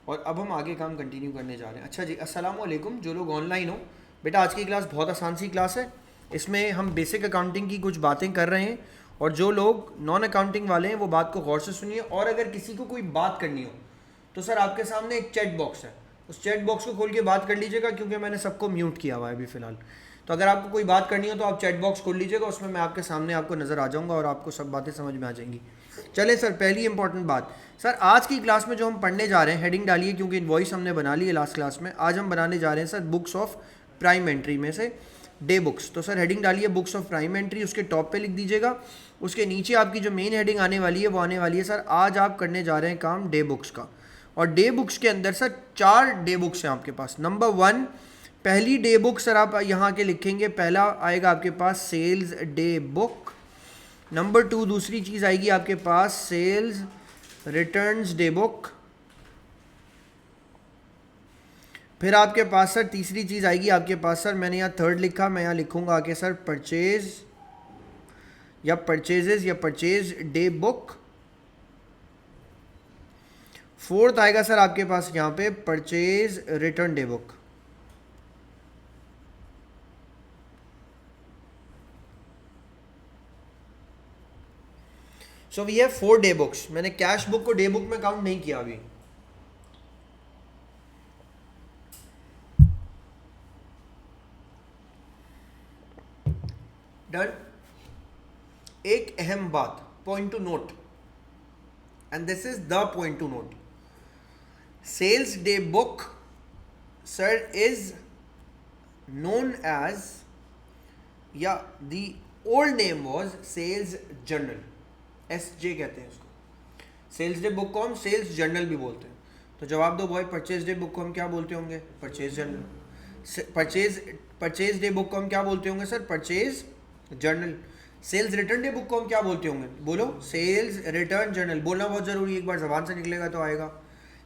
और अब हम आगे काम कंटिन्यू करने जा रहे हैं। अच्छा जी, अस्सलाम वालेकुम। जो लोग ऑनलाइन हो, बेटा आज की क्लास बहुत आसान सी क्लास है। इसमें हम बेसिक अकाउंटिंग की कुछ बातें कर रहे हैं, और जो लोग नॉन अकाउंटिंग वाले हैं वो बात को गौर से सुनिए। और अगर किसी को कोई बात करनी हो तो सर आपके सामने एक चैट बॉक्स है, उस चैट बॉक्स को खोल के बात कर लीजिएगा, क्योंकि मैंने सबको म्यूट किया हुआ है अभी फ़िलहाल। तो अगर आपको कोई बात करनी हो तो आप चैट बॉक्स खोल लीजिएगा, उसमें मैं आपके सामने आपको नज़र आ जाऊँगा और आपको सब बातें समझ में आ जाएंगी। चलें सर, पहली इंपॉर्टेंट बात, सर आज की क्लास में जो हम पढ़ने जा रहे हैं, हेडिंग डालिए क्योंकि इनवॉइस हमने बना ली है लास्ट क्लास में। आज हम बनाने जा रहे हैं sir books of prime entry में से डे बुक्स। तो सर हेडिंग डालिए बुक्स ऑफ प्राइम एंट्री, उसके टॉप पे लिख दीजिएगा। उसके नीचे आपकी जो मेन हेडिंग आने वाली है वो आने वाली है सर, आज आप करने जा रहे हैं काम डे बुक्स का। और डे बुक्स के अंदर सर 4 डे बुक्स हैं आपके पास। नंबर 1, पहली डे बुक सर आप यहाँ के लिखेंगे, पहला आएगा आपके पास सेल्स डे बुक। नंबर 2, दूसरी चीज़ आएगी आपके पास सेल्स रिटर्न्स डे बुक। फिर आपके पास सर तीसरी चीज़ आएगी आपके पास सर, मैंने यहाँ थर्ड लिखा, मैं यहाँ लिखूँगा आके सर परचेज या परचेजेस या परचेज डे बुक। फोर्थ आएगा सर आपके पास यहाँ पे purchase return day book. So we have 4 day books. मैंने कैश बुक को डे बुक में काउंट नहीं किया अभी। डन। एक अहम बात, point to note, and this is the point to note. Sales day book sir is known as, या the old name was sales journal, SJ कहते हैं उसको। सेल्स डे बुक को हम सेल्स जर्नल भी बोलते हैं। तो जवाब दो बॉय, परचेज डे बुक को हम क्या बोलते होंगे? Purchase journal. Purchase day book को हम क्या बोलते होंगे sir? Purchase journal. Sales return day book को हम क्या बोलते होंगे? बोलो। Sales return journal. बोलना बहुत ज़रूरी है, एक बार ज़बान से निकलेगा तो आएगा।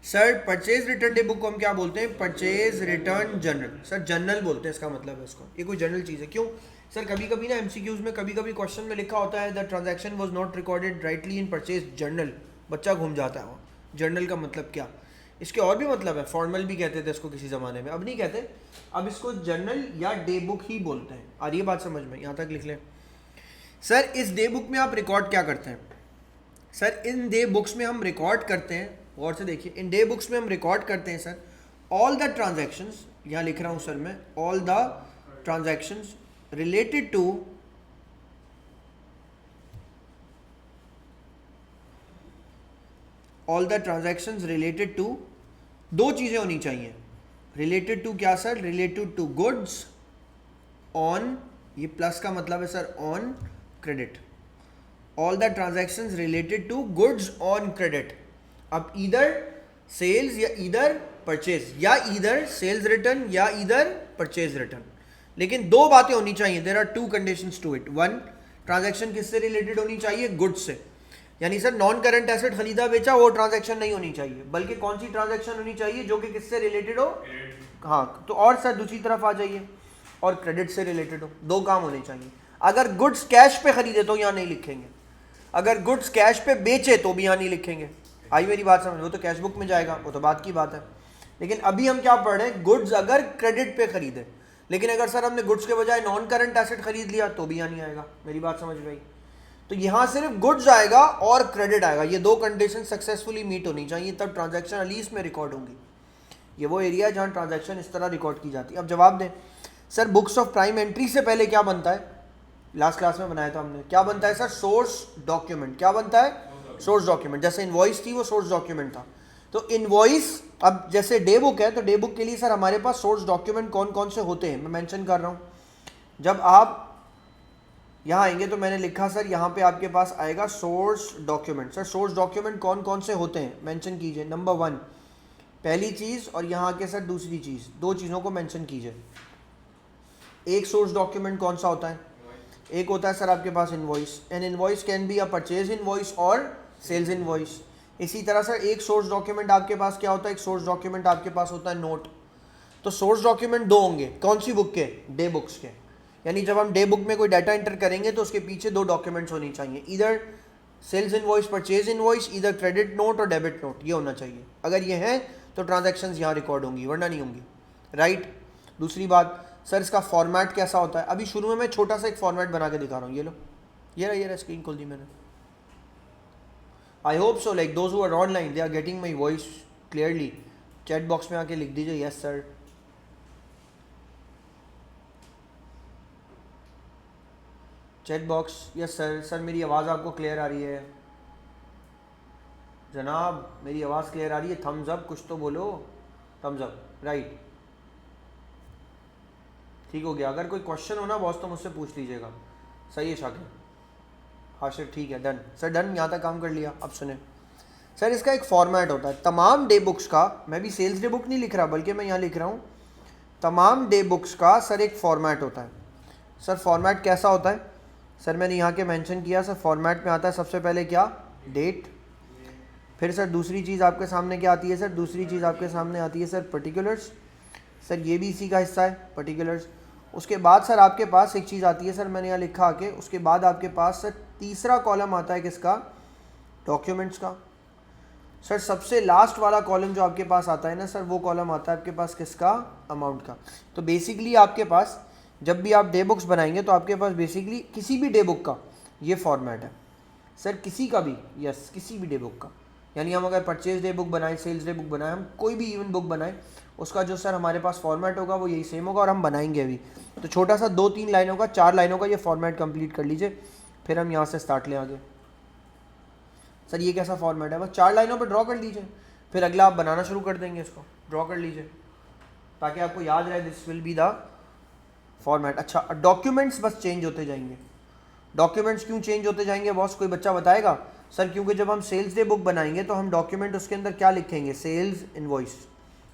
Sir purchase return day book को हम क्या बोलते हैं? Purchase return journal. Sir journal बोलते हैं, इसका मतलब है इसको, ये कोई जर्नल चीज़ है। क्यों सर? कभी कभी ना एमसीक्यूज में कभी कभी क्वेश्चन में लिखा होता है the transaction was not recorded rightly in purchase journal, बच्चा घूम जाता है वहाँ। जर्नल का मतलब क्या? इसके और भी मतलब है, फॉर्मल भी कहते थे इसको किसी ज़माने में, अब नहीं कहते, अब इसको जर्नल या डे बुक ही बोलते हैं। और ये बात समझ में, यहाँ तक लिख लें। सर इस डे बुक में आप रिकॉर्ड क्या करते हैं? सर इन डे बुक्स में हम रिकॉर्ड करते हैं, गौर से देखिए, इन डे बुक्स में हम रिकॉर्ड करते हैं सर ऑल द ट्रांजैक्शंस, यहाँ लिख रहा हूँ सर मैं, all the transactions related to all the transactions related to, दो चीज़ें होनी चाहिए। रिलेटेड टू क्या सर? रिलेटेड टू गुड्स ऑन, ये प्लस का मतलब है sir on credit. All the transactions related to goods on credit. अब इधर सेल्स या इधर परचेज, या इधर सेल्स रिटर्न या इधर परचेज रिटर्न, लेकिन दो बातें होनी चाहिए। There are 2 conditions to it. 1, transaction किससे रिलेटेड होनी चाहिए? गुड्स से। यानी सर नॉन करंट एसेट खरीदा बेचा वो ट्रांजैक्शन नहीं होनी चाहिए, बल्कि कौन सी ट्रांजैक्शन होनी चाहिए? जो कि किससे रिलेटेड हो? हाँ, तो और सर दूसरी तरफ आ जाइए, और क्रेडिट से रिलेटेड हो। दो काम होने चाहिए। अगर गुड्स कैश पे खरीदे तो यहाँ नहीं लिखेंगे, अगर गुड्स कैश पे बेचे तो भी यहाँ नहीं लिखेंगे। आई मेरी बात समझ? वो तो कैश बुक में जाएगा, वो तो बात की बात है। लेकिन अभी हम क्या पढ़ रहे हैं? गुड्स अगर क्रेडिट पे खरीदे। लेकिन अगर सर हमने गुड्स के बजाय नॉन करंट एसेट खरीद लिया तो भी यहाँ नहीं आएगा। मेरी बात समझ में आई? तो यहाँ सिर्फ गुड्स आएगा और क्रेडिट आएगा, ये दो कंडीशन सक्सेसफुली मीट होनी चाहिए, तब ट्रांजैक्शन अलीस में रिकॉर्ड होंगी। ये वो एरिया है जहाँ ट्रांजैक्शन इस तरह रिकॉर्ड की जाती है। अब जवाब दें sir, books of prime entry से पहले क्या बनता है? लास्ट क्लास में बनाया था हमने, क्या बनता है सर? Source document. क्या बनता है? Source document. जैसे इनवॉइस थी वो सोर्स डॉक्यूमेंट था। तो इनवॉइस, अब जैसे डे बुक है तो डे बुक के लिए सर हमारे पास सोर्स डॉक्यूमेंट कौन कौन से होते हैं मैं मेंशन कर रहा हूँ। जब आप यहाँ आएंगे तो मैंने लिखा सर यहाँ पे आपके पास आएगा source document. Sir source document कौन कौन से होते हैं मेंशन कीजिए। नंबर 1 पहली चीज़, और यहाँ आके सर दूसरी चीज़, दो चीज़ों को मेंशन कीजिए। एक सोर्स डॉक्यूमेंट कौन सा होता है? एक होता है सर आपके पास invoice. An invoice can be a purchase invoice और सेल्स इनवॉइस। इसी तरह सर एक सोर्स डॉक्यूमेंट आपके पास क्या होता है? एक सोर्स डॉक्यूमेंट आपके पास होता है नोट। तो सोर्स डॉक्यूमेंट दो होंगे, कौन सी बुक के? डे बुक्स के। यानी जब हम डे बुक में कोई डाटा एंटर करेंगे तो उसके पीछे दो डॉक्यूमेंट्स होनी चाहिए, इधर सेल्स इनवॉइस परचेज इनवॉइस, इधर क्रेडिट नोट और डेबिट नोट, ये होना चाहिए। अगर ये है तो ट्रांजैक्शंस यहाँ रिकॉर्ड होंगी, वरना नहीं होंगी, राइट। दूसरी बात सर, इसका फॉर्मेट कैसा होता है? अभी शुरू में मैं छोटा सा एक फॉर्मेट बना के दिखा रहा हूँ, ये लो, ये रहा स्क्रीन खोल दी मैंने। I hope so like those who are online they are getting my voice clearly. Chat box में आके लिख दीजिए yes sir. Chat box, yes sir. Sir मेरी आवाज़ आपको क्लियर आ रही है? जनाब मेरी आवाज़ क्लियर आ रही है? थम्स अप, कुछ तो बोलो, थम्स अप, राइट, ठीक हो गया। अगर कोई क्वेश्चन हो ना बॉस तो मुझसे पूछ लीजिएगा। सही है शाकिर, हाँ सर ठीक है, डन सर, डन, यहाँ तक काम कर लिया। अब सुने सर, इसका एक फॉर्मेट होता है तमाम डे बुक्स का। मैं भी सेल्स डे बुक नहीं लिख रहा, बल्कि मैं यहाँ लिख रहा हूँ तमाम डे बुक्स का सर एक फॉर्मेट होता है। सर फॉर्मेट कैसा होता है? सर मैंने यहाँ के मेंशन किया सर, फॉर्मेट में आता है सबसे पहले क्या, डेट। फिर सर दूसरी चीज़ आपके सामने क्या आती है सर? दूसरी चीज़ आपके सामने आती है सर पर्टिकुलर्स। सर ये भी इसी का हिस्सा है, पर्टिकुलर्स। उसके बाद सर आपके पास एक चीज़ आती है सर, मैंने यहाँ लिखा आके, उसके बाद आपके पास सर तीसरा कॉलम आता है किसका? डॉक्यूमेंट्स का। सर सबसे लास्ट वाला कॉलम जो आपके पास आता है ना सर, वो कॉलम आता है आपके पास किसका? अमाउंट का। तो बेसिकली आपके पास जब भी आप डे बुक्स बनाएंगे तो आपके पास बेसिकली किसी भी डे बुक का ये फॉर्मेट है सर, किसी का भी, यस किसी भी डे बुक का। यानी हम अगर परचेज डे बुक बनाएं, सेल्स डे बुक बनाएं, हम कोई भी इवेंट बुक बनाएं, उसका जो सर हमारे पास फॉर्मेट होगा वो यही सेम होगा, और हम बनाएंगे अभी। तो छोटा सा 2-3 लाइनों का, 4 लाइनों का ये फॉर्मेट कंप्लीट कर लीजिए, फिर हम यहाँ से स्टार्ट लें आगे। सर ये कैसा फॉर्मेट है? बस 4 लाइनों पर ड्रॉ कर लीजिए, फिर अगला आप बनाना शुरू कर देंगे। इसको ड्रॉ कर लीजिए ताकि आपको याद रहे, this will be the format. अच्छा, डॉक्यूमेंट्स बस चेंज होते जाएंगे। डॉक्यूमेंट्स क्यों चेंज होते जाएंगे बॉस, कोई बच्चा बताएगा? सर क्योंकि जब हम सेल्स डे बुक बनाएंगे तो हम डॉक्यूमेंट उसके अंदर क्या लिखेंगे? सेल्स इनवॉइस,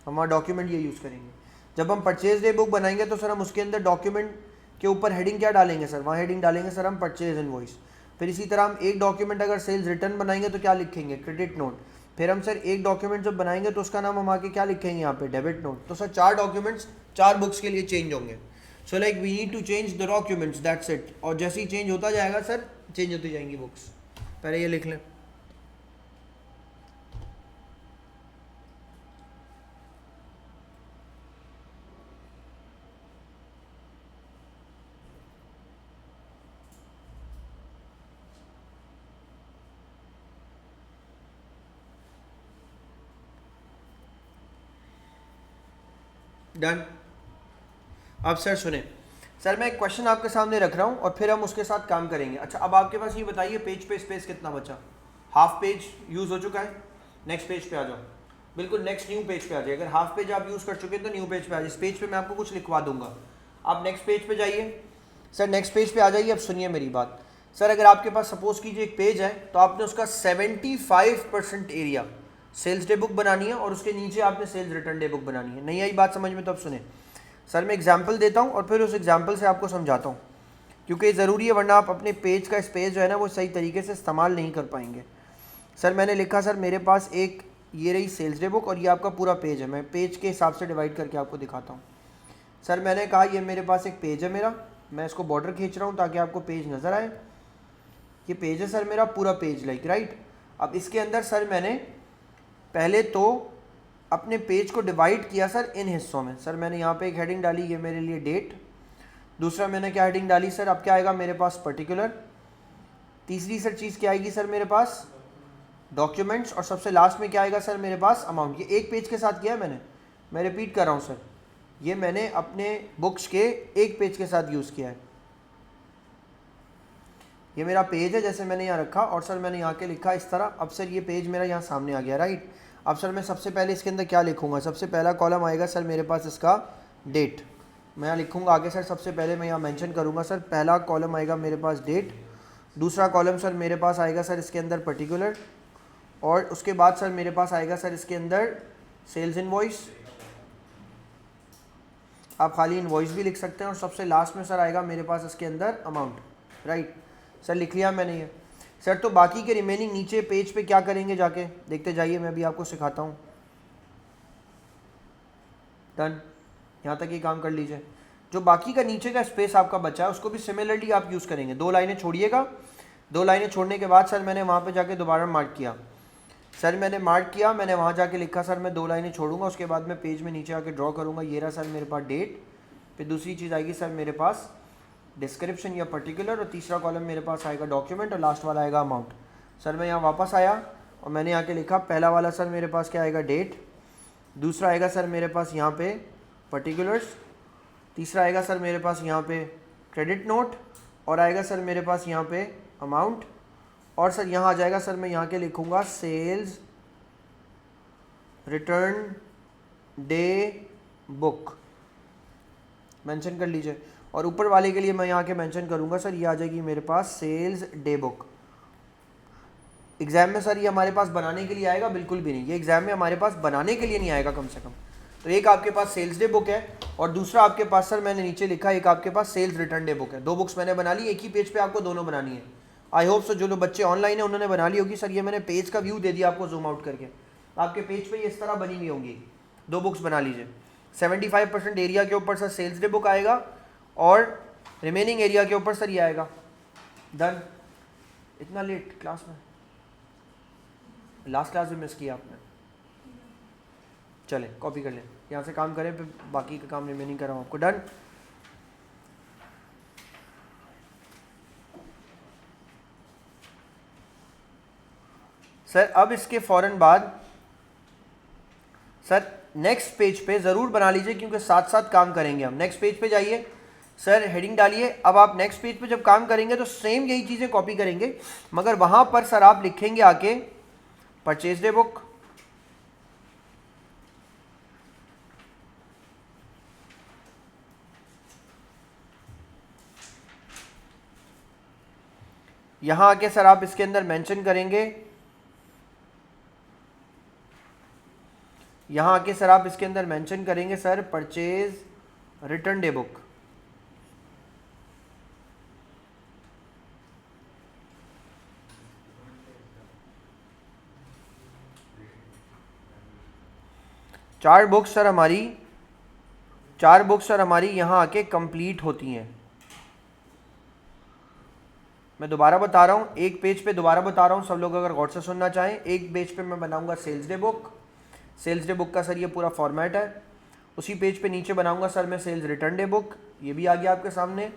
हमारा डॉक्यूमेंट ये यूज़ करेंगे। जब हम परचेज डे बुक बनाएंगे तो सर हम उसके अंदर डॉक्यूमेंट के ऊपर हेडिंग क्या डालेंगे सर? वहाँ हेडिंग डालेंगे सर हम परचेज इनवॉइस। फिर इसी तरह हम एक डॉक्यूमेंट अगर सेल्स रिटर्न बनाएंगे तो क्या लिखेंगे? Credit note. फिर हम सर एक डॉक्यूमेंट जब बनाएंगे तो उसका नाम हम आके क्या लिखेंगे यहाँ पे? Debit note. तो सर 4 डॉक्यूमेंट्स 4 बुक्स के लिए चेंज होंगे। So like we need to change the documents, that's it. और जैसे ही चेंज होता जाएगा सर, चेंज होती जाएंगी बुक्स। पहले ये लिख लें। डन। अब सर सुने, सर मैं एक क्वेश्चन आपके सामने रख रहा हूँ और फिर हम उसके साथ काम करेंगे। अच्छा, अब आपके पास ये बताइए पेज पे स्पेस कितना बचा? हाफ पेज यूज़ हो चुका है। नेक्स्ट पेज पे आ जाओ, बिल्कुल नेक्स्ट न्यू पेज पे आ जाइए। अगर हाफ पेज आप यूज़ कर चुके हैं तो न्यू पेज पे आ जाइए। इस पेज पे मैं आपको कुछ लिखवा दूंगा, आप नेक्स्ट पेज पे जाइए। सर नेक्स्ट पेज पे आ जाइए। अब सुनिए मेरी बात सर, अगर आपके पास सपोज कीजिए एक पेज है तो आपने उसका 75% एरिया सेल्स डे बुक बनानी है और उसके नीचे आपने सेल्स रिटर्न डे बुक बनानी है। नहीं आई बात समझ में? तो अब सुने सर, मैं एग्जाम्पल देता हूँ और फिर उस एग्जाम्पल से आपको समझाता हूँ, क्योंकि ज़रूरी है, वरना आप अपने पेज का स्पेस जो है ना वो सही तरीके से इस्तेमाल नहीं कर पाएंगे। सर मैंने लिखा सर मेरे पास एक ये रही सेल्स डे बुक और ये आपका पूरा पेज है। मैं पेज के हिसाब से डिवाइड करके आपको दिखाता हूँ। सर मैंने कहा ये मेरे पास एक पेज है मेरा, मैं इसको बॉर्डर खींच रहा हूँ ताकि आपको पेज नज़र आए। ये पेज है सर मेरा, पूरा पेज लाइक, राइट। अब इसके अंदर सर मैंने पहले तो अपने पेज को डिवाइड किया सर इन हिस्सों में। सर मैंने यहाँ पे एक हेडिंग डाली, ये मेरे लिए डेट। दूसरा मैंने क्या हेडिंग डाली सर? अब क्या आएगा मेरे पास? पर्टिकुलर। तीसरी सर चीज़ क्या आएगी सर मेरे पास? डॉक्यूमेंट्स। और सबसे लास्ट में क्या आएगा सर मेरे पास? अमाउंट। ये एक पेज के साथ किया है मैंने, मैं रिपीट कर रहा हूँ सर, ये मैंने अपने बुक्स के एक पेज के साथ यूज़ किया है। ये मेरा पेज है जैसे मैंने यहाँ रखा और सर मैंने यहाँ के लिखा इस तरह। अब सर ये पेज मेरा यहाँ सामने आ गया, राइट। अब सर मैं सबसे पहले इसके अंदर क्या लिखूँगा? सबसे पहला कॉलम आएगा सर मेरे पास इसका डेट। मैं यहाँ लिखूँगा आगे सर, सबसे पहले मैं यहाँ मेंशन करूँगा सर, पहला कॉलम आएगा मेरे पास डेट। दूसरा कॉलम सर मेरे पास आएगा सर इसके अंदर पर्टिकुलर, और उसके बाद सर मेरे पास आएगा सर इसके अंदर सेल्स इनवॉइस। आप खाली इनवॉइस भी लिख सकते हैं। और सबसे लास्ट में सर आएगा मेरे पास इसके अंदर अमाउंट, राइट। सर लिख लिया मैंने ये। सर तो बाकी के रिमेनिंग नीचे पेज पे क्या करेंगे जाके देखते जाइए, मैं भी आपको सिखाता हूँ। डन, यहाँ तक ही काम कर लीजिए। जो बाकी का नीचे का स्पेस आपका बचा है उसको भी सिमिलरली आप यूज़ करेंगे। 2 लाइनें छोड़िएगा। 2 लाइनें छोड़ने के बाद सर मैंने वहाँ पे जाके दोबारा मार्क किया सर मैंने मार्क किया, मैंने वहाँ जाके लिखा सर मैं 2 लाइनें छोड़ूंगा, उसके बाद मैं पेज में नीचे आके ड्रॉ करूँगा, ये रहा सर मेरे पास डेट, फिर दूसरी चीज़ आएगी सर मेरे पास डिस्क्रिप्शन या पर्टिकुलर, और तीसरा कॉलम मेरे पास आएगा डॉक्यूमेंट, और लास्ट वाला आएगा अमाउंट। सर मैं यहाँ वापस आया और मैंने यहाँ के लिखा पहला वाला सर मेरे पास क्या आएगा डेट, दूसरा आएगा सर मेरे पास यहाँ पे पर्टिकुलर्स, तीसरा आएगा सर मेरे पास यहाँ पे क्रेडिट नोट, और आएगा सर मेरे पास यहाँ पे अमाउंट, और सर यहाँ आ जाएगा सर मैं यहाँ के लिखूँगा sales return day book, mention कर लीजिए। और ऊपर वाले के लिए मैं यहाँ के मेंशन करूँगा सर ये आ जाएगी मेरे पास सेल्स डे बुक। एग्ज़ाम में सर ये हमारे पास बनाने के लिए आएगा, बिल्कुल भी नहीं, ये एग्ज़ाम में हमारे पास बनाने के लिए नहीं आएगा कम से कम। तो एक आपके पास सेल्स डे बुक है और दूसरा आपके पास सर मैंने नीचे लिखा एक आपके पास सेल्स रिटर्न डे बुक है। 2 बुक्स मैंने बना ली, एक ही पेज पे आपको दोनों बनानी है। आई होप सो जो लोग बच्चे ऑनलाइन है उन्होंने बना ली होगी। सर ये मैंने पेज का व्यू दे दिया आपको जूम आउट करके, आपके पेज पे ये इस तरह बनी हुई होंगी। 2 बुक्स बना लीजिए। 75% एरिया के ऊपर सर सेल्स डे बुक आएगा और रिमेनिंग एरिया के ऊपर सर ये आएगा। डन। इतना लेट क्लास में, लास्ट क्लास भी मिस किया आपने। चले कॉपी कर लें, यहाँ से काम करें, फिर बाकी का काम रिमेनिंग कर रहा हूँ आपको। डन। सर अब इसके फ़ौरन बाद सर नेक्स्ट पेज पे ज़रूर बना लीजिए क्योंकि साथ साथ काम करेंगे हम। नेक्स्ट पेज पे जाइए सर, हेडिंग डालिए। अब आप नेक्स्ट पेज पे जब काम करेंगे तो सेम यही चीज़ें कॉपी करेंगे, मगर वहाँ पर सर आप लिखेंगे आके परचेज डे बुक, यहाँ आके सर आप इसके अंदर मेंशन करेंगे, यहाँ आके सर आप इसके अंदर मेंशन करेंगे sir purchase return day book. चार बुक्स सर हमारी यहाँ आके कंप्लीट होती हैं। मैं दोबारा बता रहा हूँ, एक पेज पे दोबारा बता रहा हूँ, सब लोग अगर गौर से सुनना चाहें। एक पेज पे मैं बनाऊंगा sales day book, sales day book का सर ये पूरा फॉर्मेट है। उसी पेज पे नीचे बनाऊंगा सर मैं सेल्स रिटर्न डे बुक, ये भी आ गया आपके सामने।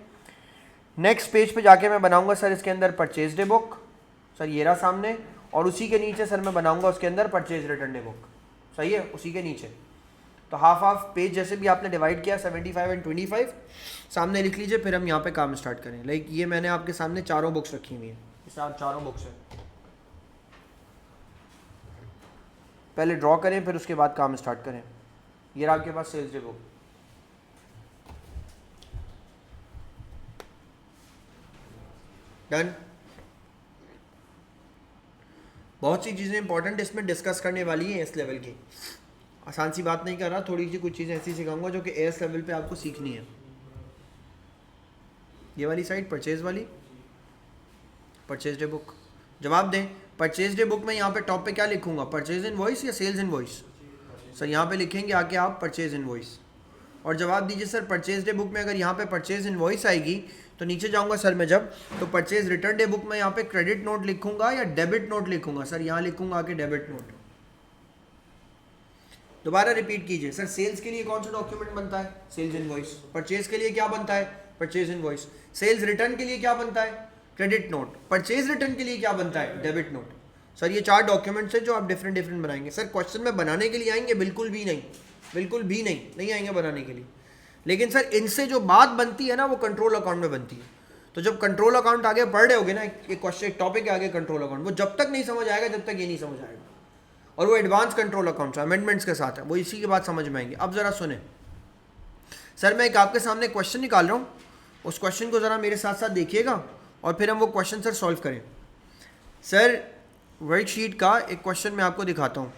नेक्स्ट पेज पे जाके मैं बनाऊंगा सर इसके अंदर परचेज डे बुक, सर ये रहा सामने, और उसी के नीचे सर मैं बनाऊंगा उसके अंदर परचेज रिटर्न डे बुक। सही है, उसी के नीचे। तो हाफ पेज जैसे भी आपने डिवाइड किया 75 एंड 25 सामने लिख लीजिए, फिर हम यहाँ पे काम स्टार्ट करें। लाइक ये मैंने आपके सामने चारों बुक्स रखी हुई हैं, इस आप चारों बुक्स हैं, पहले ड्रॉ करें फिर उसके बाद काम स्टार्ट करें। ये रहा आपके पास सेल्स डे बुक। डन। बहुत सी चीज़ें इंपॉर्टेंट इसमें डिस्कस करने वाली हैं एस लेवल की। आसान सी बात नहीं कर रहा, थोड़ी सी कुछ चीज़ें ऐसी सिखाऊंगा जो कि एस लेवल पे आपको सीखनी है। ये वाली साइड परचेज वाली, परचेज डे बुक। जवाब दें, परचेज डे बुक में यहाँ पे टॉप पे क्या लिखूंगा, परचेज इनवॉइस या सेल्स इनवॉइस? सर यहाँ पे लिखेंगे आके आप परचेज इनवॉइस, और जवाब दीजिए सर परचेज डे बुक में अगर यहाँ पे परचेज इनवॉइस आएगी तो नीचे जाऊँगा सर मैं जब, तो परचेज रिटर्न डे बुक में यहाँ पे क्रेडिट नोट लिखूंगा या डेबिट नोट लिखूंगा? सर यहाँ लिखूंगा आके डेबिट नोट। दोबारा रिपीट कीजिए सर, सेल्स के लिए कौन सा डॉक्यूमेंट बनता है? Sales invoice. परचेज के लिए क्या बनता है? Purchase invoice. सेल्स रिटर्न के लिए क्या बनता है? Credit note. परचेज रिटर्न के लिए क्या बनता है? Debit note. सर ये 4 डॉक्यूमेंट्स हैं जो आप डिफरेंट बनाएंगे। सर क्वेश्चन में बनाने के लिए आएंगे? बिल्कुल भी नहीं, बिल्कुल भी नहीं आएंगे बनाने के लिए। लेकिन सर इनसे जो बात बनती है ना वो कंट्रोल अकाउंट में बनती है। तो जब कंट्रोल अकाउंट आगे पढ़ रहे होगे ना, एक क्वेश्चन एक टॉपिक है आगे कंट्रोल अकाउंट, वो जब तक नहीं समझ आएगा जब तक ये नहीं समझ आएगा, और वो एडवांस कंट्रोल अकाउंट्स अमेंडमेंट्स के साथ है, वो इसी के बाद समझ में आएंगे। अब ज़रा सुने सर, मैं एक आपके सामने क्वेश्चन निकाल रहा हूँ, उस क्वेश्चन को ज़रा मेरे साथ साथ देखिएगा और फिर हम वो क्वेश्चन सर सॉल्व करें। सर वर्कशीट का एक क्वेश्चन मैं आपको दिखाता हूँ।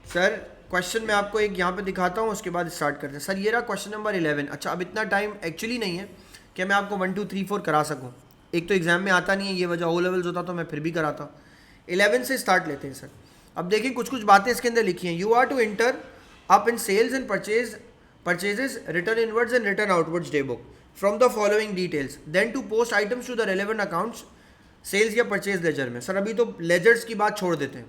सर क्वेश्चन मैं आपको एक यहाँ पे दिखाता हूँ, उसके बाद स्टार्ट करते हैं। सर ये रहा क्वेश्चन नंबर 11। अच्छा, अब इतना टाइम एक्चुअली नहीं है कि मैं आपको 1 2 3 4 करा सकूँ। एक तो एग्जाम में आता नहीं है, ये वजह। ओ लेवल्स होता तो मैं फिर भी कराता। 11 से स्टार्ट लेते हैं सर। अब देखिए कुछ बातें इसके अंदर लिखी हैं। You are to enter up in sales and purchases, return inwards and return outwards day book from the following details, then to post items to the relevant accounts sales या परचेज लेजर में. Sir अभी तो ledgers की बात छोड़ देते हैं.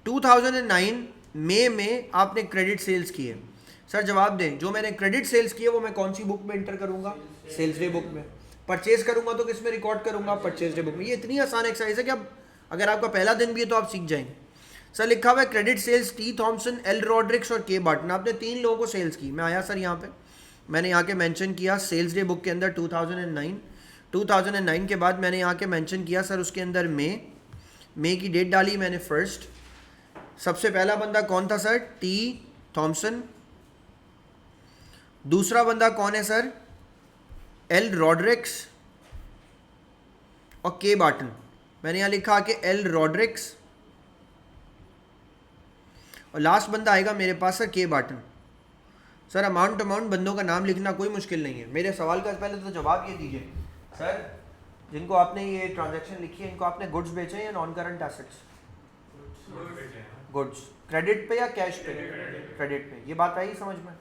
2009 मई में आपने क्रेडिट सेल्स किए. सर जवाब दें, जो मैंने क्रेडिट सेल्स किए वो मैं कौन सी बुक में एंटर करूंगा? सेल्स डे बुक में. परचेज करूंगा तो किस में रिकॉर्ड करूंगा? परचेज डे बुक में. ये इतनी आसान एक्सरसाइज है कि अब अगर आपका पहला दिन भी है तो आप सीख जाएंगे. सर लिखा हुआ है credit sales T Thomson, L Rodricks और के बार्टन. आपने 3 लोगों को सेल्स की. मैं आया सर यहाँ पे, मैंने यहाँ के मेंशन किया सेल्स डे बुक के अंदर 2009 के बाद मैंने यहाँ के मेंशन किया सर उसके अंदर मई की डेट डाली मैंने फर्स्ट. सबसे पहला बंदा कौन था सर? T Thompson. दूसरा बंदा कौन है सर? एल रॉड्रिक्स और के बार्टन. मैंने यहाँ लिखा कि एल रॉड्रिक्स और लास्ट बंदा आएगा मेरे पास सर के बार्टन. सर अमाउंट बंदों का नाम लिखना कोई मुश्किल नहीं है. मेरे सवाल का पहले तो जवाब ये दीजिए सर, जिनको आपने ये ट्रांजैक्शन लिखी है इनको आपने गुड्स बेचे हैं या non current assets? Goods. Credit पे या कैश पे? क्रेडिट पे. ये बात आई समझ में?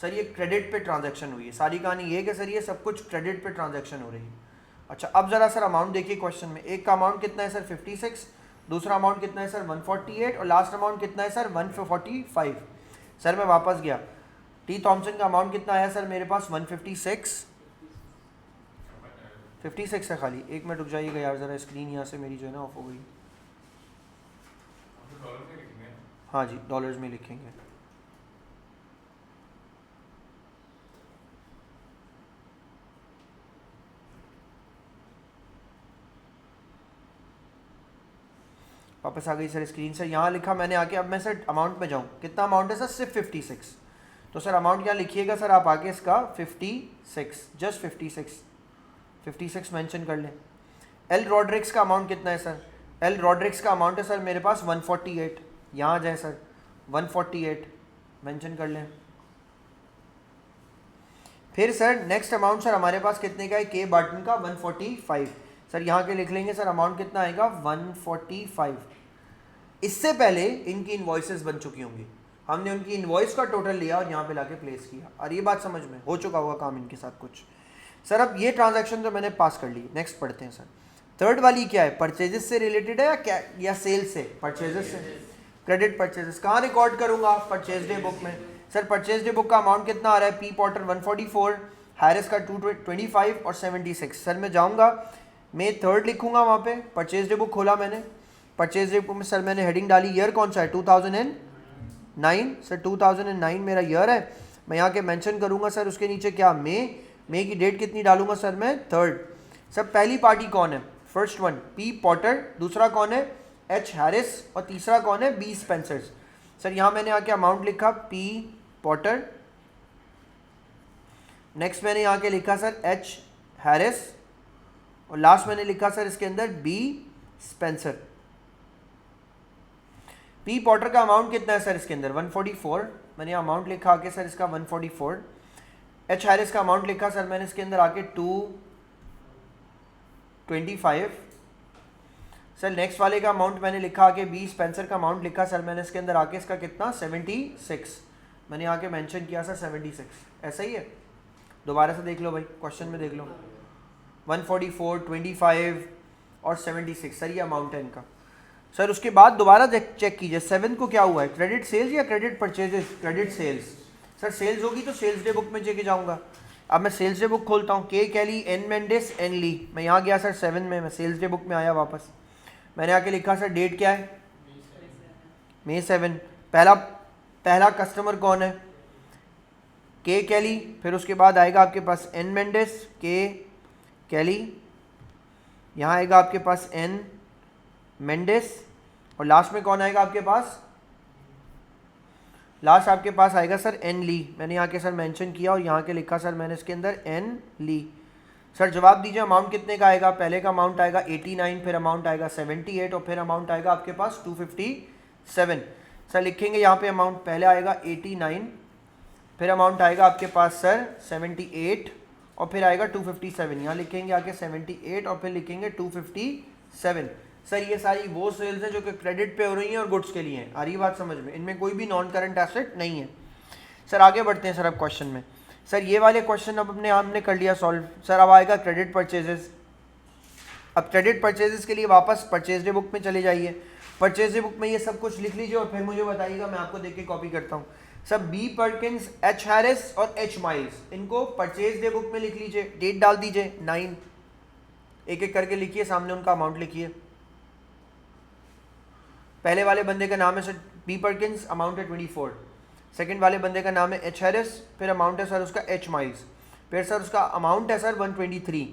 सर ये क्रेडिट पे ट्रांजैक्शन हुई है. सारी कहानी ये है कि सर ये सब कुछ क्रेडिट पे ट्रांजैक्शन हो रही है. अच्छा अब जरा सर अमाउंट देखिए क्वेश्चन में. एक का अमाउंट कितना है सर? 56. दूसरा अमाउंट कितना है सर? 148. और लास्ट अमाउंट कितना है सर? 145. सर मैं वापस गया. टी थॉमसन का अमाउंट कितना आया सर मेरे पास? 156 है खाली. एक मिनट रुक जाइएगा यार, ज़रा स्क्रीन यहाँ से मेरी जो है ना ऑफ हो गई. हाँ जी डॉलर्स में लिखेंगे. वापस आ गई सर स्क्रीन से. यहाँ लिखा मैंने आके. अब मैं सर अमाउंट में जाऊँ. कितना अमाउंट है सर? सिर्फ 56. तो सर अमाउंट क्या लिखिएगा सर आप आगे इसका? 56. जस्ट 56 मेंशन कर लें. एल रॉड्रिक्स का अमाउंट कितना है सर? एल रॉड्रिक्स का अमाउंट है सर मेरे पास 148. यहाँ जाए सर 148 मेंशन कर लें. फिर सर नेक्स्ट अमाउंट सर हमारे पास कितने का है? के बार्टन का 145. सर यहाँ के लिख लेंगे सर अमाउंट कितना आएगा? 145. इससे पहले इनकी इनवॉइसेस बन चुकी होंगी. हमने उनकी इनवॉइस का टोटल लिया और यहाँ पे लाके प्लेस किया. और ये बात समझ में हो चुका होगा काम इनके साथ कुछ. सर अब ये ट्रांजैक्शन तो मैंने पास कर ली. नेक्स्ट पढ़ते हैं सर. थर्ड वाली क्या है? परचेजेस से रिलेटेड है या क्या, या सेल्स से? परचेजेस से. क्रेडिट परचेजेस कहाँ रिकॉर्ड करूंगा? परचेज डे बुक में. सर परचेज डे बुक का अमाउंट कितना आ रहा है? पी पॉटर 144, हैरिस का 225 और 76. सर मैं जाऊँगा, मैं थर्ड लिखूंगा वहाँ पे. परचेज डे बुक खोला मैंने. परचेज डे बुक में सर मैंने हेडिंग डाली. ईयर कौन सा है? 2009. सर 2009 मेरा ईयर है. मैं यहाँ के मेंशन करूँगा सर उसके नीचे क्या? मई की डेट कितनी डालूंगा सर मैं? थर्ड. सर पहली पार्टी कौन है? First one P Potter. दूसरा कौन है? H Harris. और तीसरा कौन है? B Spencer's. सर यहाँ मैंने आके अमाउंट लिखा पी पॉटर. नेक्स्ट मैंने यहाँ के लिखा सर एच हैरिस. और लास्ट मैंने लिखा सर इसके अंदर बी स्पेंसर. पी पॉटर का अमाउंट कितना है सर इसके अंदर? 144. मैंने यहाँ अमाउंट लिखा आके सर इसका 144. एच हैरिस का अमाउंट लिखा सर मैंने इसके अंदर आके 225. सर नेक्स्ट वाले का अमाउंट मैंने लिखा आके बी स्पेंसर का अमाउंट लिखा सर मैंने इसके अंदर आके इसका कितना? 76. मैंने यहाँ के मेंशन किया सर 76. ऐसा ही है. दोबारा से देख लो भाई, क्वेश्चन में देख लो. 144, 25 और 76. सर ये अमाउंट है इनका. सर उसके बाद दोबारा चेक कीजिए 7 को क्या हुआ है? क्रेडिट सेल्स या credit purchases? Credit sales. Sir sales होगी तो सेल्स डे बुक में लेके जाऊंगा. अब मैं सेल्स डे बुक खोलता हूँ. के कैली, एन मेंडिस, एन ली. मैं यहाँ गया सर 7 में. मैं सेल्स डे बुक में आया वापस. मैंने आके लिखा सर डेट क्या है? मई 7. पहला कस्टमर कौन है? के कैली. फिर उसके बाद आएगा आपके पास एन मेंडिस, के कैली. यहाँ आएगा आपके पास एन मेंडिस. और लास्ट में कौन आएगा आपके पास? लास्ट आपके पास आएगा सर एन ली. मैंने यहाँ के सर मेंशन किया और यहाँ के लिखा सर मैंने इसके अंदर एन ली. सर जवाब दीजिए अमाउंट कितने का आएगा? पहले का अमाउंट आएगा 89, फिर अमाउंट आएगा 78 और फिर अमाउंट आएगा आपके पास 257. सर लिखेंगे यहाँ पे अमाउंट. पहले आएगा 89, फिर अमाउंट आएगा आपके पास सर 78 और फिर आएगा 257. यहाँ लिखेंगे आके 78 और फिर लिखेंगे 257. सर ये सारी वो सेल्स हैं जो कि क्रेडिट पे हो रही हैं और गुड्स के लिए हैं. आ रही बात समझ में? इनमें कोई भी नॉन करंट एसेट नहीं है. सर आगे बढ़ते हैं सर अब क्वेश्चन में। सर ये वाले क्वेश्चन अब हमने कर लिया सॉल्व। सर अब आएगा क्रेडिट परचेजेस। अब क्रेडिट परचेजेस के लिए वापस परचेज डे बुक में चले जाइए। परचेज डे बुक में ये सब कुछ लिख लीजिए और फिर मुझे बताइएगा, मैं आपको देख के कॉपी करता हूँ। सब बी पर्किंस, एच हैरिस और एच माइल्स, इनको परचेज डे बुक में लिख लीजिए। डेट डाल दीजिए 9, एक एक करके लिखिए, सामने उनका अमाउंट लिखिए। पहले वाले बंदे का नाम है सर बी पर्किंस, अमाउंट है 24। सेकंड वाले बंदे का नाम है एच हैरिस, फिर अमाउंट है सर उसका एच माइल्स, फिर सर उसका अमाउंट है सर 123।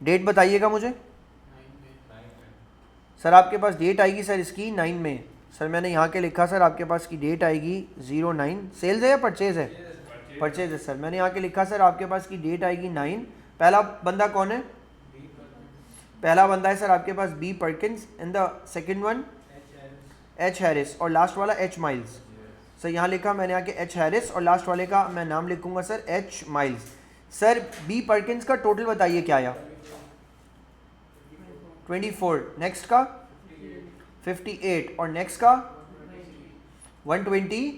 डेट बताइएगा मुझे। सर आपके पास डेट आएगी सर इसकी 9 में। सर मैंने यहाँ के लिखा सर आपके पास की डेट आएगी 09। सेल्स है या परचेज है? परचेज है सर। मैंने यहाँ के लिखा सर आपके पास की डेट आएगी 9। पहला बंदा कौन है? पहला बंदा है सर आपके पास B Perkins and the second one H Harris और लास्ट वाला एच माइल्स। सर यहाँ लिखा मैंने यहाँ के एच हैरिस और लास्ट वाले का मैं नाम लिखूंगा sir H Miles. Sir B Perkins का टोटल बताइए क्या आया? 24। नेक्स्ट का 58 और नेक्स्ट का 120।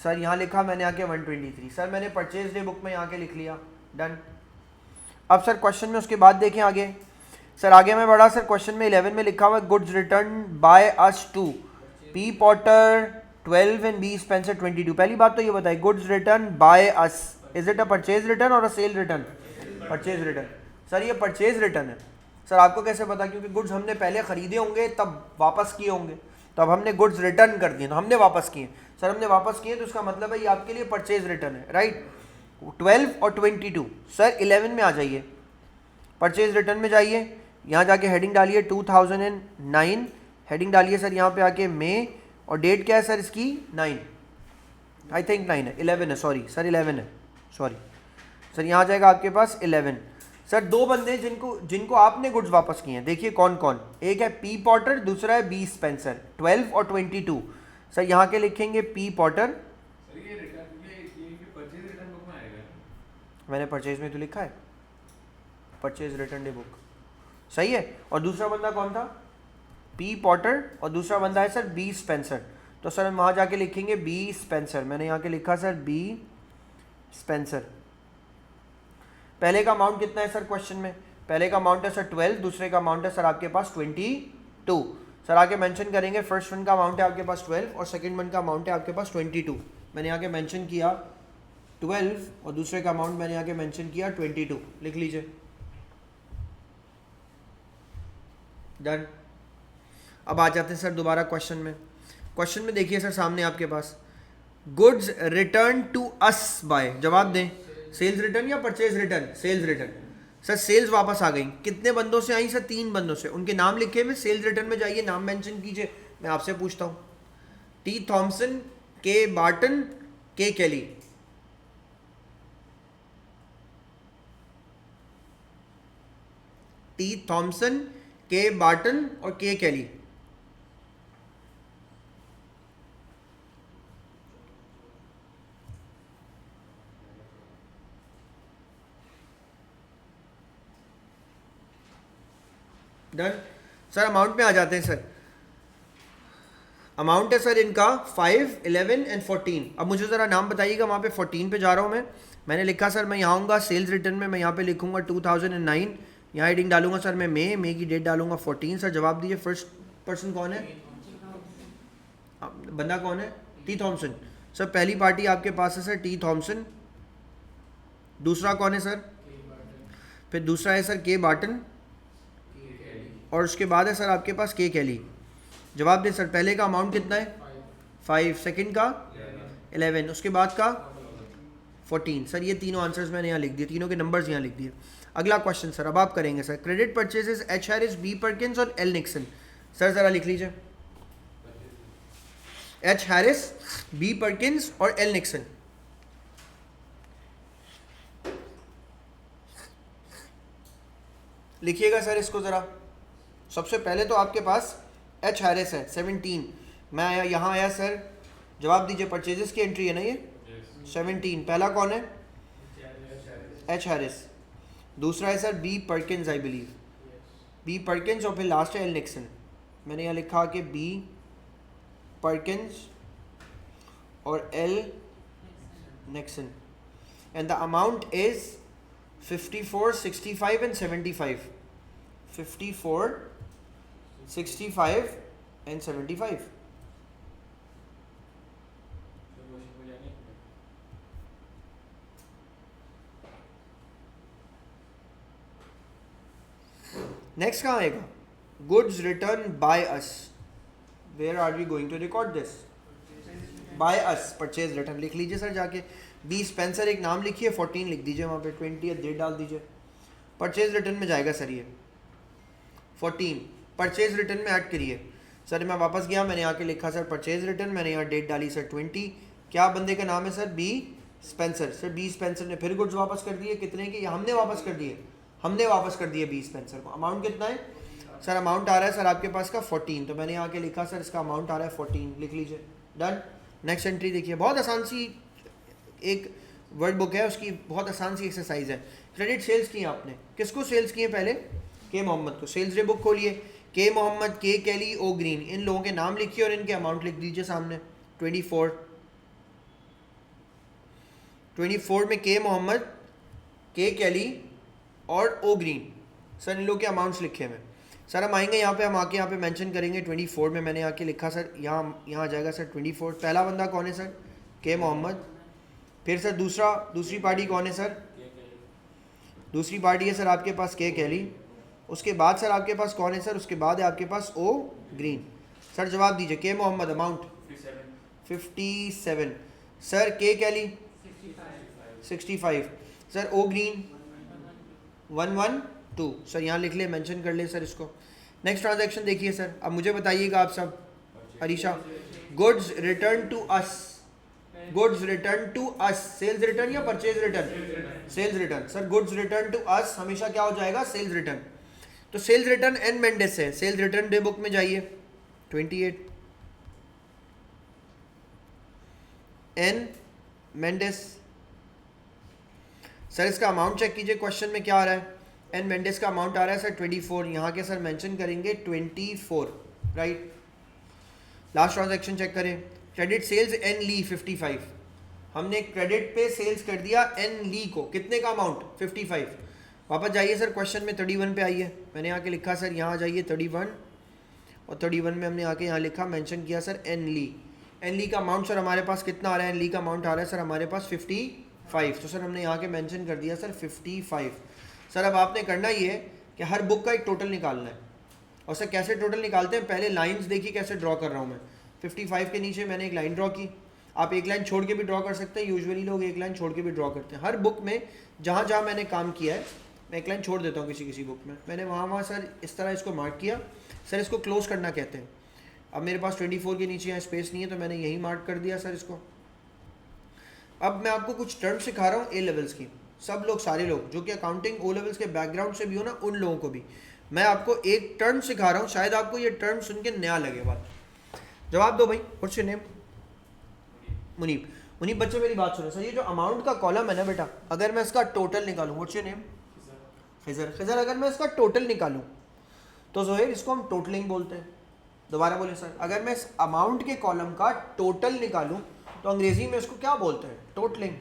सर यहाँ लिखा मैंने आके 123। सर मैंने परचेज डे बुक में यहाँ के लिख लिया, डन। अब सर क्वेश्चन में उसके बाद देखें आगे। सर आगे मैं बढ़ा सर क्वेश्चन में 11 में लिखा हुआ goods return by us to P Potter 12 and B Spencer 22। पहली बात तो ये बताइए, goods return by us, is it a purchase return और a sale return? Purchase return. Sir ये परचेज रिटर्न है। सर आपको कैसे पता? क्योंकि गुड्स हमने पहले खरीदे होंगे तब वापस किए होंगे, तो अब हमने गुड्स रिटर्न कर दिए तो हमने वापस किए। सर हमने वापस किए तो इसका मतलब है ये आपके लिए परचेज रिटर्न है, राइट। 12 और 22। सर 11 में आ जाइए, परचेज रिटर्न में जाइए, यहाँ जाके हेडिंग डालिए 2009, हेडिंग डालिए सर यहाँ पे आके मई, और डेट क्या है सर इसकी? 9, आई थिंक 9 है, 11 है, सॉरी सर 11 है, सॉरी सर। यहाँ आ जाएगा आपके पास 11। सर दो बंदे जिनको आपने गुड्स वापस किए हैं, देखिए कौन कौन। एक है पी पॉटर, दूसरा है बी स्पेंसर, 12 और 22। सर यहाँ के लिखेंगे पी पॉटर। मैंने परचेज में तो लिखा है परचेज रिटर्न डे बुक, सही है। और दूसरा बंदा कौन था? पी पॉटर, और दूसरा बंदा है सर बी स्पेंसर। तो सर हम वहाँ जाके लिखेंगे बी स्पेंसर। मैंने यहाँ के लिखा सर बी स्पेंसर। पहले का अमाउंट कितना है सर क्वेश्चन में? पहले का अमाउंट है सर 12, दूसरे का अमाउंट है सर आपके पास 22। सर आगे मेंशन करेंगे, फर्स्ट वन का अमाउंट है आपके पास 12 और सेकंड वन का अमाउंट है आपके पास 22। मैंने यहाँ के मेंशन किया 12 और दूसरे का अमाउंट मैंने यहाँ के मेंशन किया 22, लिख लीजिए, डन। अब आ जाते हैं सर दोबारा क्वेश्चन में। क्वेश्चन में देखिए सर सामने आपके पास goods return to us by, जवाब दें सेल्स रिटर्न या purchase return? Sales return. Sir sales वापस आ गई, कितने बंदों से आई सर? 3 बंदों से। उनके नाम लिखे हुए सेल्स रिटर्न में जाइए, नाम मेंशन कीजिए। मैं आपसे पूछता हूँ, टी थॉमसन, के बार्टन, के केली। टी थॉमसन, के बार्टन और के केली। डन। सर अमाउंट में आ जाते हैं सर। अमाउंट है सर इनका 5, 11 एंड 14। अब मुझे ज़रा नाम बताइएगा, वहाँ पे 14 पे जा रहा हूँ मैं। मैंने लिखा सर मैं यहाँ आऊँगा सेल्स रिटर्न में, मैं यहाँ पे लिखूँगा 2009, यहाँ हेडिंग डालूंगा सर मैं मई की डेट डालूंगा 14। सर जवाब दीजिए, फर्स्ट पर्सन कौन है? बंदा कौन है? T Thomson. सर पहली पार्टी आपके पास है सर टी थॉमसन, दूसरा कौन है सर? फिर दूसरा है सर के बार्टन, और उसके बाद है सर आपके पास के केली। जवाब दें सर, पहले का अमाउंट कितना है? 5, सेकंड का 11, उसके बाद का 14। सर ये तीनों आंसर्स मैंने यहाँ लिख दिए, तीनों के नंबर्स यहाँ लिख दिए। अगला क्वेश्चन सर अब आप करेंगे sir, credit purchases H Harris, B Perkins और एल निक्सन। सर ज़रा लिख लीजिए, एच हैरिस, बी पर्किंस और एल निक्सन। लिखिएगा सर इसको ज़रा। सबसे पहले तो आपके पास एच हैरिस है 17, मैं आया यहाँ आया सर, जवाब दीजिए, परचेजेस की एंट्री है ना ये 17। पहला कौन है? H Harris. दूसरा है sir B Perkins, I believe B Perkins, और फिर लास्ट है एल निक्सन। मैंने यहाँ लिखा कि बी Perkins और L Nixon, and the amount is 54, 65 and 75. 54, 65 and 75. Next कहाँ आएगा? Goods return by us. Where are we going to record this? By us. Purchase return लिख लीजिए सर जाके. बी स्पेंसर एक नाम लिखिए, 14 लिख दीजिए वहाँ पे, 20 डेट डाल दीजिए. परचेज रिटर्न में जाएगा सर ये 14. परचेज रिटर्न में ऐड करिए सर. मैं वापस गया, मैंने यहाँ के लिखा सर परचेज रिटर्न, मैंने यहाँ डेट डाली सर 20. क्या बंदे का नाम है sir? B Spencer. Sir B Spencer ने फिर गुड्स वापस कर दिए. कितने की? हमने वापस कर दिए. हमने वापस कर दिए बी स्पेंसर को. अमाउंट कितना है सर? अमाउंट आ रहा है सर आपके पास का 14. तो मैंने यहाँ के लिखा सर इसका अमाउंट आ रहा है 14. लिख लीजिए. डन. नेक्स्ट एंट्री देखिए, बहुत आसान सी एक वर्ड बुक है, उसकी बहुत आसान सी एक्सरसाइज है. क्रेडिट सेल्स की आपने. किसको सेल्स किए? पहले के मोहम्मद को. सेल्स डे बुक खोलिए. के मोहम्मद, के कैली, ओ ग्रीन, इन लोगों के नाम लिखिए और इनके अमाउंट लिख दीजिए सामने. 24 में के मोहम्मद, के कैली और ओ ग्रीन. सर इन लोग के अमाउंट्स लिखे हुए. सर हम आएंगे यहाँ पे, हम आके यहाँ पे मेंशन करेंगे 24 में. मैंने आके लिखा सर, यहाँ आ जाएगा सर 24. पहला बंदा कौन है सर? के मोहम्मद. फिर सर दूसरी पार्टी कौन है सर? दूसरी पार्टी है सर आपके पास के कैली. उसके बाद सर आपके पास कौन है सर? उसके बाद है आपके पास ओ ग्रीन. सर जवाब दीजिए. के मोहम्मद अमाउंट 57. सर के कैली 65. सर ओ ग्रीन 112. सर यहाँ लिख ले, मेंशन कर ले सर इसको. नेक्स्ट ट्रांजैक्शन देखिए सर. अब मुझे बताइएगा आप सब. Arisha, goods return to us. Goods return to us. Sales return या purchase return? Sales return. Sir goods return to us हमेशा क्या हो जाएगा? Sales return. तो सेल्स रिटर्न एन मेंडेस है. सेल्स रिटर्न डे बुक में जाइए. 28 एन मेंडेस. सर इसका अमाउंट चेक कीजिए. क्वेश्चन में क्या आ रहा है? एन मेंडेस का अमाउंट आ रहा है सर 24. यहाँ के सर मेंशन करेंगे 24. राइट. लास्ट ट्रांजैक्शन चेक करें. क्रेडिट सेल्स एन ली 55. हमने क्रेडिट पे सेल्स कर दिया एन ली को. कितने का अमाउंट? 55. वापस जाइए सर क्वेश्चन में 31 पे आइए. मैंने यहाँ के लिखा सर, यहाँ आ जाइए 31 और 31 में हमने आके यहाँ लिखा, मेंशन किया सर एन ली. एन ली का अमाउंट सर हमारे पास कितना आ रहा है? एन ली का अमाउंट आ रहा है सर हमारे पास 55. तो सर हमने यहाँ के मेंशन कर दिया सर 55. सर अब आपने करना ये है कि हर बुक का एक टोटल निकालना है. और सर कैसे टोटल निकालते हैं? पहले लाइंस देखिए कैसे ड्रॉ कर रहा हूँ मैं. 55 के नीचे मैंने एक लाइन ड्रॉ की. आप एक लाइन छोड़ के भी ड्रॉ कर सकते हैं. यूजुअली लोग एक लाइन छोड़ के भी ड्रॉ करते हैं. हर बुक में जहाँ जहाँ मैंने काम किया है मैं एक लाइन छोड़ देता हूँ. किसी बुक में मैंने वहाँ सर इस तरह इसको मार्क किया. सर इसको क्लोज करना कहते हैं. अब मेरे पास 24 के नीचे यहाँ स्पेस नहीं है तो मैंने यही मार्क कर दिया सर इसको. अब मैं आपको कुछ टर्म्स सिखा रहा हूँ ए लेवल्स की. सब लोग, सारे लोग जो कि अकाउंटिंग ओ लेवल्स के बैकग्राउंड से भी हो ना, उन लोगों को भी मैं आपको एक टर्म सिखा रहा हूँ. शायद आपको ये टर्म सुन के नया लगे. बात जवाब दो भाई. What's your name? Munib. Munib बच्चे मेरी बात सुनो. सर ये जो अमाउंट का कॉलम है ना बेटा, अगर मैं इसका टोटल निकालूँ. What's your name? Khizar. Khizar, अगर मैं इसका टोटल निकालूँ तो जोहेर इसको हम टोटलिंग बोलते हैं. दोबारा बोले सर. अगर मैं इस अमाउंट के कॉलम का टोटल निकालूं तो अंग्रेजी में इसको क्या बोलते हैं? टोटलिंग.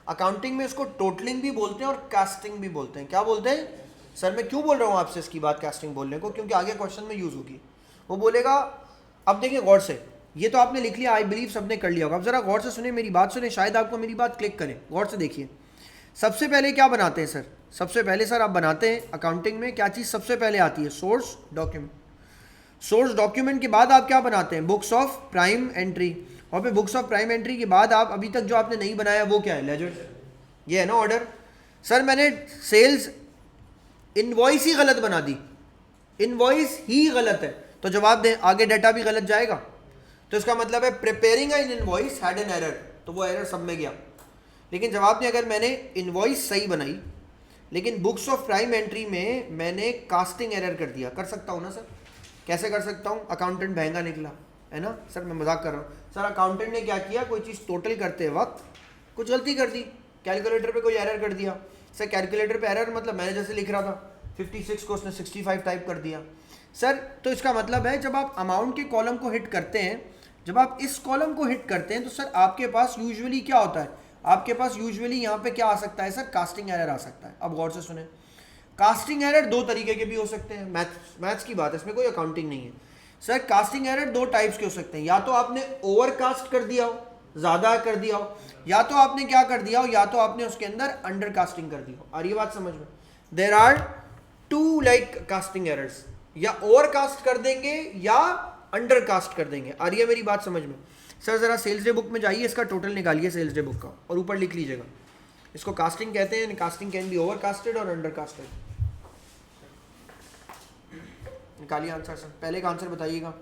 अकाउंटिंग में इसको टोटलिंग भी बोलते हैं और कास्टिंग भी बोलते हैं. क्या बोलते हैं? सर मैं क्यों बोल रहा हूँ आपसे इसकी बात कास्टिंग बोलने को? क्योंकि आगे क्वेश्चन में यूज़ होगी. वो बोलेगा, अब देखिए गौर से, ये तो आपने लिख लिया, आई बिलीव सबने कर लिया होगा. अब ज़रा गौर से सुने, मेरी बात सुने, शायद आपको मेरी बात क्लिक करें. गौर से देखिए. सबसे पहले क्या बनाते हैं सर? सबसे पहले सर आप बनाते हैं अकाउंटिंग में क्या चीज़ सबसे पहले आती है? Source document. सोर्स डॉक्यूमेंट के बाद आप क्या बनाते हैं? Books of prime entry. और फिर बुक्स ऑफ प्राइम एंट्री के बाद आप अभी तक जो आपने नहीं बनाया वो क्या है? लेजर. ये है ना ऑर्डर. सर मैंने सेल्स इनवॉइस ही गलत बना दी. इनवॉइस ही गलत है तो जवाब दें, आगे डाटा भी गलत जाएगा. तो इसका मतलब है preparing N invoice had an error. तो वो एरर सब में गया. लेकिन जवाब दें, अगर मैंने इनवॉइस सही बनाई लेकिन बुक्स ऑफ प्राइम एंट्री में मैंने कास्टिंग एरर कर दिया, कर सकता हूँ ना सर? कैसे कर सकता हूँ? अकाउंटेंट महंगा निकला है ना सर. मैं मजाक कर रहा हूँ सर. अकाउंटेंट ने क्या किया? कोई चीज़ टोटल करते वक्त कुछ गलती कर दी. कैलकुलेटर पे कोई एरर कर दिया. सर कैलकुलेटर पे एरर मतलब मैंने जैसे लिख रहा था 56 को उसने 65 टाइप कर दिया. सर तो इसका मतलब है जब आप अमाउंट के कॉलम को हिट करते हैं जब आप इस कॉलम को हिट करते हैं तो सर आपके पास यूजुअली क्या होता है, आपके पास यूजुअली यहाँ पे क्या आ सकता है सर, कास्टिंग एरर आ सकता है। अब गौर से सुने, कास्टिंग एरर दो तरीके के भी हो सकते हैं, मैथ्स की बात है, इसमें कोई अकाउंटिंग नहीं है सर। कास्टिंग एरर दो टाइप्स के हो सकते हैं, या तो आपने ओवर कास्ट कर दिया हो, ज़्यादा कर दिया हो, या तो आपने क्या कर दिया हो, या तो आपने उसके अंदर अंडर कास्टिंग कर दी हो। और ये बात समझ में, there are to like casting errors, या ओवर कास्ट कर देंगे या अंडर कास्ट कर देंगे। आ रही है मेरी बात समझ में? सर ज़रा सेल्स डे बुक में जाइए, इसका टोटल निकालिए सेल्स डे बुक का और ऊपर लिख लीजिएगा, इसको कास्टिंग कहते हैं, casting can be over casted और अंडर कास्टेड। निकालिए आंसर सर, पहले का आंसर बताइएगा।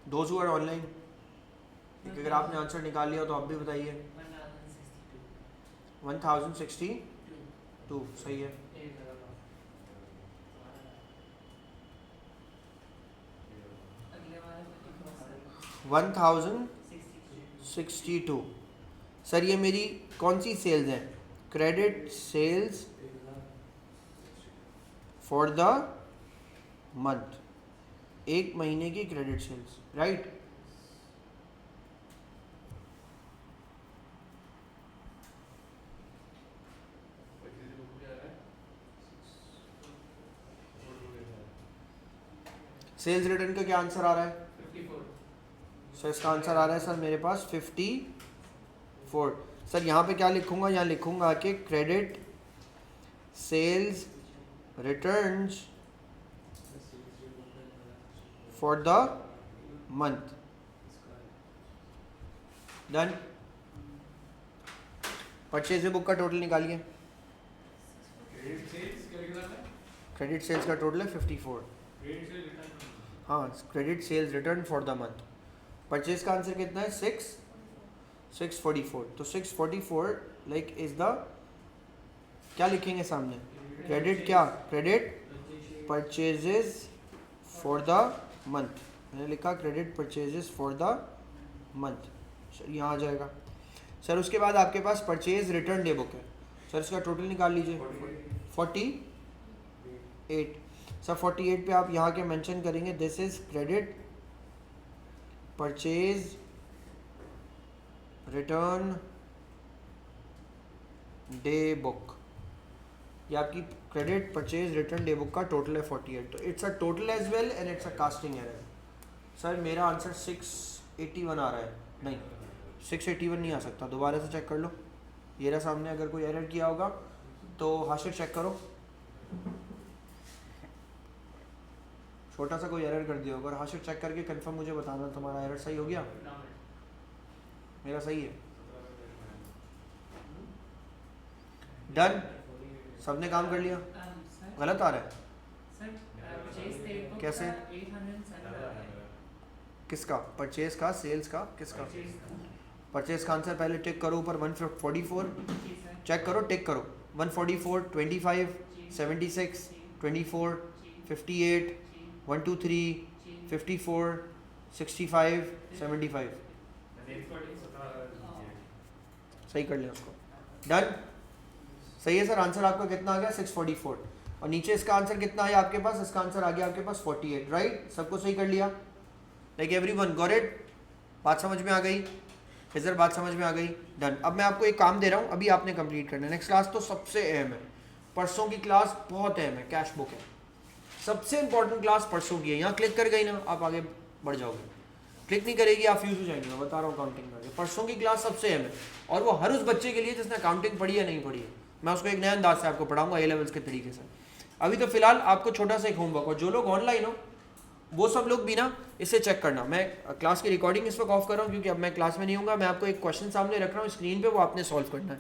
दोज हु आर ऑनलाइन, अगर आपने आंसर निकाल लिया तो आप भी बताइए। 1062 सही है। वन 1062 सर ये मेरी कौन सी सेल्स है, credit sales for the month, एक महीने की credit sales, right. Sales return का क्या आंसर आ रहा है? 54। सर इसका आंसर आ रहा है सर मेरे पास 54। सर यहाँ पे क्या लिखूंगा, यहाँ लिखूंगा कि credit sales returns for the month, done. Purchase book का टोटल निकालिए। क्रेडिट सेल्स का टोटल है 54। हाँ, credit sales return for the month. Purchase का आंसर कितना है? 644। तो 644 लाइक इज द, क्या लिखेंगे सामने, क्रेडिट क्या, credit purchases for the month, मैंने लिखा credit purchases for the month, sir यहाँ आ जाएगा। सर उसके बाद आपके पास परचेज रिटर्न डे बुक है, सर इसका टोटल निकाल लीजिए। 48। सर 48 पे आप यहाँ के मेंशन करेंगे this is credit purchase return day book, ये आपकी credit purchase return day book का टोटल है 48। तो it's a total as well and it's a casting error. Sir मेरा आंसर 681 आ रहा है, नहीं 681 नहीं आ सकता, दोबारा से चेक कर लो। ये रहा सामने, अगर कोई एरर किया होगा तो हाशिर चेक करो, छोटा सा कोई एरर कर दिया होगा, और हाशिर चेक करके कंफर्म मुझे बताना तुम्हारा एरर सही हो गया। मेरा सही है, डन। सबने काम कर लिया? गलत आ रहा है कैसे? किसका? परचेज का, सेल्स का, किसका? परचेज का आंसर पहले टिक करो ऊपर 144, चेक करो, टिक करो 144, 25, 76, 24, 58, 123, 54, 65, 75। सही कर लिया उसको, डन। सही है सर, आंसर आपका कितना आ गया? 644। और नीचे इसका आंसर कितना आया आपके पास? इसका आंसर आ गया आपके पास 48, राइट। सबको सही कर लिया, लाइक एवरीवन गॉट इट? बात समझ में आ गई? फिजर बात समझ में आ गई? डन। अब मैं आपको एक काम दे रहा हूँ, अभी आपने कंप्लीट करना है। नेक्स्ट क्लास तो सबसे अहम है, परसों की क्लास बहुत अहम है, कैश बुक है, सबसे इंपॉर्टेंट क्लास परसों की है। यहाँ क्लिक कर गई ना, आप आगे बढ़ जाओगे, क्लिक नहीं करेगी आप फ्यूज हो जाएंगे, मैं बता रहा हूँ अकाउंटिंग में। परसों की क्लास सबसे अहम है, और वो हर उस बच्चे के लिए जिसने अकाउंटिंग पढ़ी है नहीं पढ़ी है, मैं उसको एक नए अंदाज से आपको पढ़ाऊंगा ए लेवल्स के तरीके से। अभी तो फिलहाल आपको छोटा सा एक होमवर्क, और जो लोग ऑनलाइन हो वो सब लोग भी ना इसे चेक करना। मैं क्लास की रिकॉर्डिंग इस वक्त ऑफ कर रहा हूँ क्योंकि अब मैं क्लास में नहीं हूँगा। मैं आपको एक क्वेश्चन सामने रख रहा हूँ स्क्रीन पे, वो आपने सॉल्व करना है।